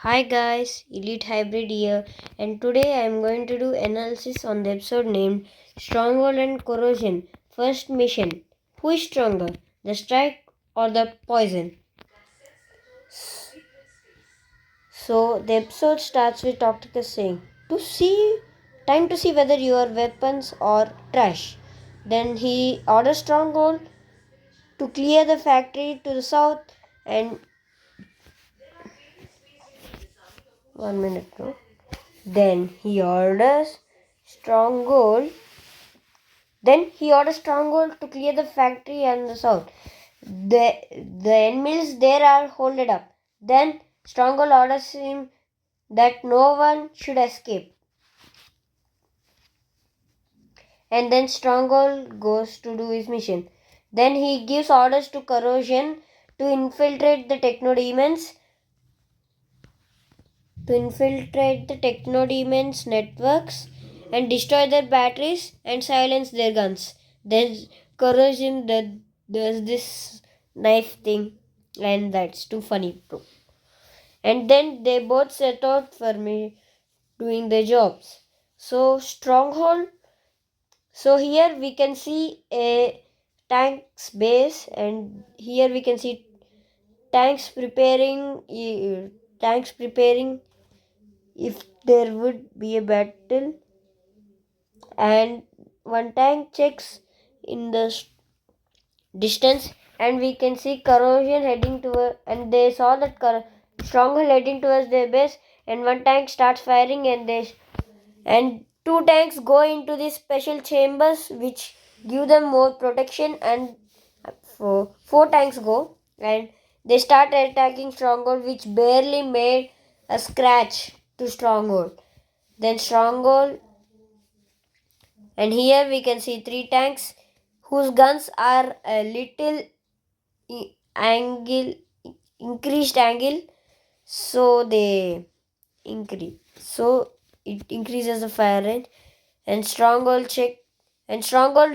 Hi guys, Elite Hybrid here, and today I am going to do analysis on the episode named Stronghold and Corrosion First Mission. Who is stronger, the strike or the poison? So the episode starts with Octopus saying, time to see whether you are weapons or trash. Then he orders Stronghold to clear the factory to the south and 1 minute no. Then he orders Stronghold Stronghold to clear the factory and the south. The enemies there are holded up. Then Stronghold orders him that no one should escape. And then Stronghold goes to do his mission. Then he gives orders to Corrosion to infiltrate the Technodemons networks and destroy their batteries and silence their guns. Then Corrosion does this knife thing, and that's too funny, bro. And then they both set out for me doing their jobs. So Stronghold. So here we can see a tank's base, and here we can see tanks preparing. Tanks preparing if there would be a battle, and one tank checks in the distance, and we can see Corrosion heading toward, and they saw that Stronghold heading towards their base, and one tank starts firing, and two tanks go into these special chambers which give them more protection, and four tanks go, and they start attacking Stronghold, which barely made a scratch to Stronghold. Then Stronghold, and here we can see three tanks whose guns are a little increased angle, so they increase. So it increases the fire range, and Stronghold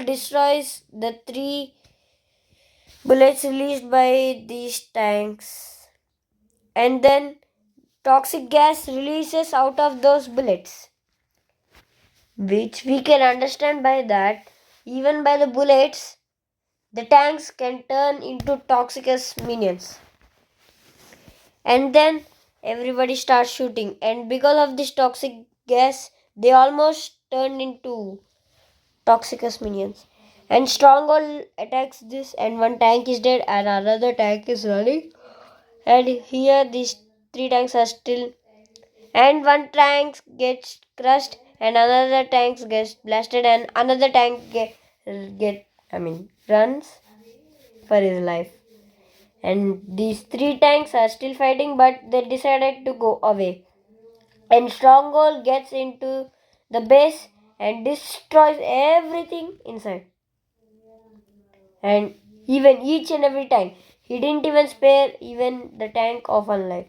destroys the three bullets released by these tanks, and then toxic gas releases out of those bullets, which we can understand by that even by the bullets the tanks can turn into toxicous minions. And then everybody starts shooting, and because of this toxic gas they almost turn into toxicous minions. And Stronghold attacks this, and one tank is dead and another tank is running. And here these three tanks are still, and one tank gets crushed and another tank gets blasted and another tank runs for his life. And these three tanks are still fighting, but they decided to go away. And Stronghold gets into the base and destroys everything inside. And even each and every tank. He didn't even spare even the tank of one life.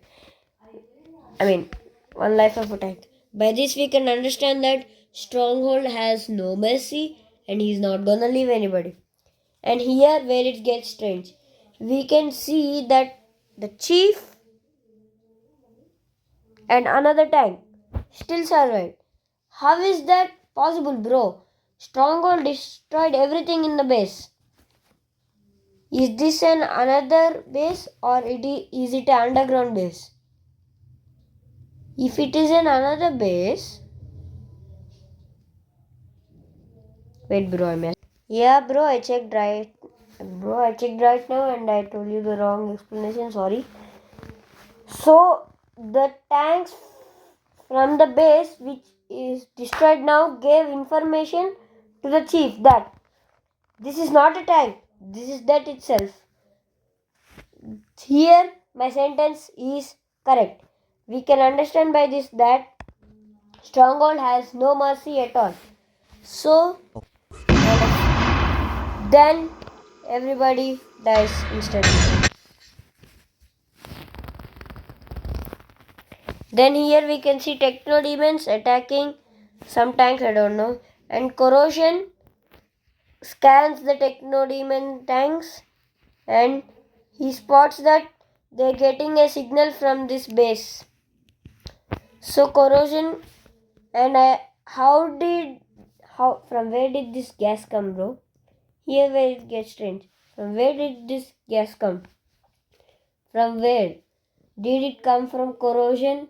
One life of a tank. By this we can understand that Stronghold has no mercy and he's not gonna leave anybody. And here where it gets strange, we can see that the chief and another tank still survived. How is that possible, bro? Stronghold destroyed everything in the base. Is this another base, or is it an underground base? If it is another base, wait, bro, yeah, bro, I checked right. Bro, I checked right now, and I told you the wrong explanation. Sorry. So the tanks from the base which is destroyed now gave information to the chief that this is not a tank, this is that itself. Here my sentence is correct. We can understand by this that Stronghold has no mercy at all. So then everybody dies instantly. Then here we can see Technodemons attacking some tanks, I don't know. And Corrosion scans the Technodemon tanks, and he spots that they're getting a signal from this base. So corrosion and from where did this gas come, bro? Here where it gets strange. From where did this gas come? From where? Did it come from corrosion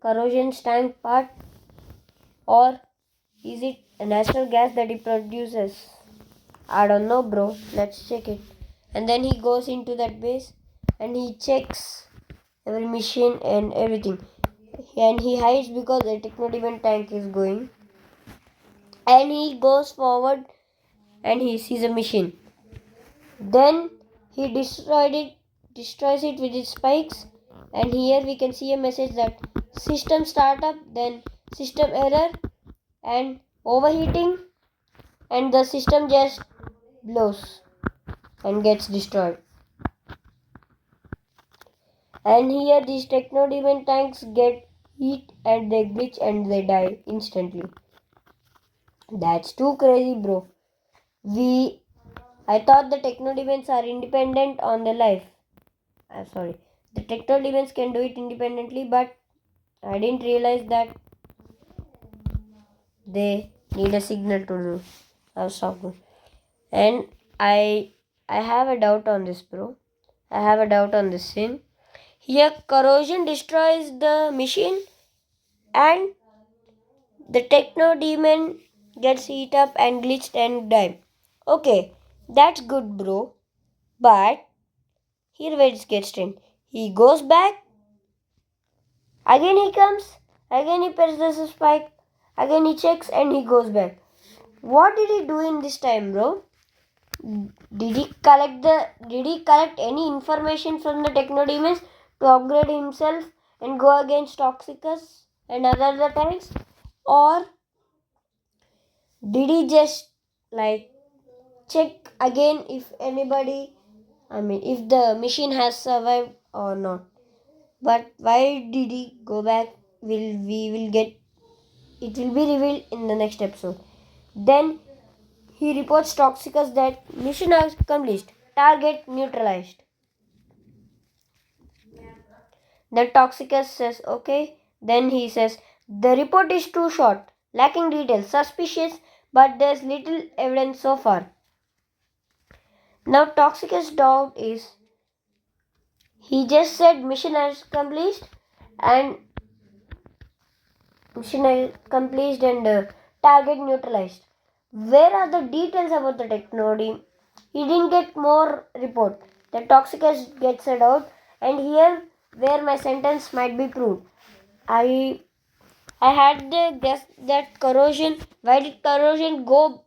tank part, or is it a natural gas that it produces? I don't know, bro. Let's check it. And then he goes into that base and he checks every machine and everything. And he hides because the techno tank is going. And he goes forward and he sees a machine. Then he destroys it with his spikes. And here we can see a message that system startup, then system error and overheating, and the system just blows and gets destroyed. And here these techno tanks get heat and they glitch and they die instantly. That's too crazy, bro. I thought the techno demons are independent on their life. I'm sorry. The techno demons can do it independently, but I didn't realize that they need a signal to do. That's so good. And I have a doubt on this, bro. I have a doubt on this scene. Here corrosion destroys the machine and the techno demon gets heat up and glitched and die. Okay, that's good, bro. But here where it gets strange. He goes back. Again he comes. Again he presses the spike. Again he checks and he goes back. What did he do in this time, bro? Did he collect any information from the techno demons to upgrade himself and go against Toxicus and other tanks? Or did he just check again if if the machine has survived or not? But why did he go back? We will get it will be revealed in the next episode. Then he reports Toxicus that mission accomplished, target neutralized. Then Toxicus says okay. Then he says the report is too short, lacking details, suspicious, but there's little evidence so far. Now Toxicus' doubt is he just said mission accomplished and target neutralized. Where are the details about the technology? He didn't get more report. The Toxicus gets a doubt, and here where my sentence might be proved. I had the guess that corrosion. Why did corrosion go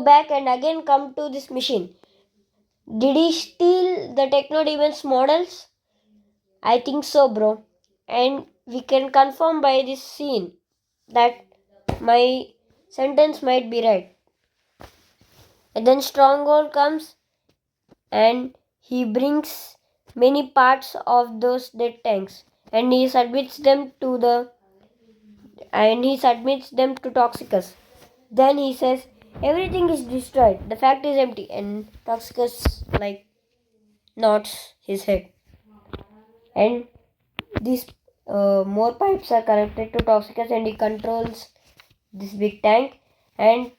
back and again come to this machine? Did he steal the Techno Demons models? I think so, bro. And we can confirm by this scene that my sentence might be right. And then Stronghold comes and he brings many parts of those dead tanks and he submits them to Toxicus. Then he says everything is destroyed. The factory is empty, and Toxicus nods his head. And these more pipes are connected to Toxicus and he controls this big tank. And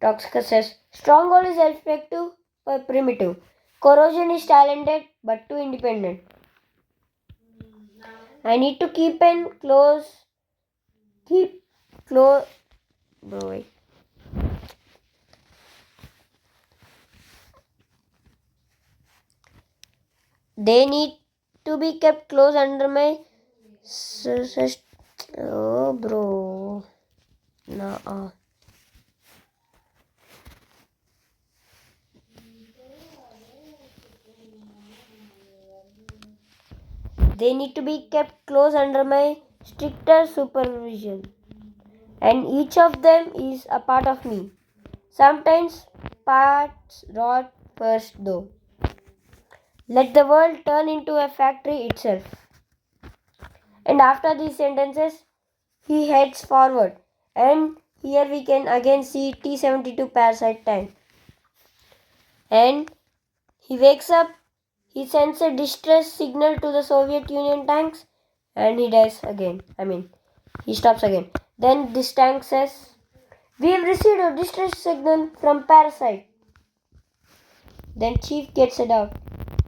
Toxicus says Stronghold is effective but primitive. Corrosion is talented but too independent. I need to keep close. Bro, wait. They need to be kept close under my. Oh, bro. No. They need to be kept close under my stricter supervision. And each of them is a part of me. Sometimes parts rot first, though. Let the world turn into a factory itself. And after these sentences, he heads forward. And here we can again see T-72 parasite tank. And he wakes up. He sends a distress signal to the Soviet Union tanks and he dies again. He stops again. Then this tank says, "We have received a distress signal from Parasite." Then Chief gets it out.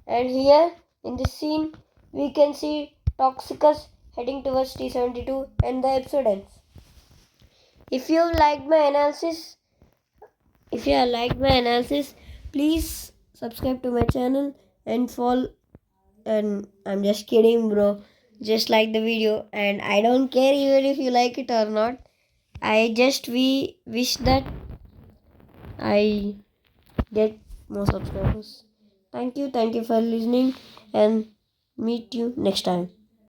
And here in this scene, we can see Toxicus heading towards T-72 and the episode ends. If you have liked my analysis, please subscribe to my channel and follow. And I'm just kidding, bro. Just like the video, and I don't care even if you like it or not. We wish that I get more subscribers. Thank you for listening, and meet you next time.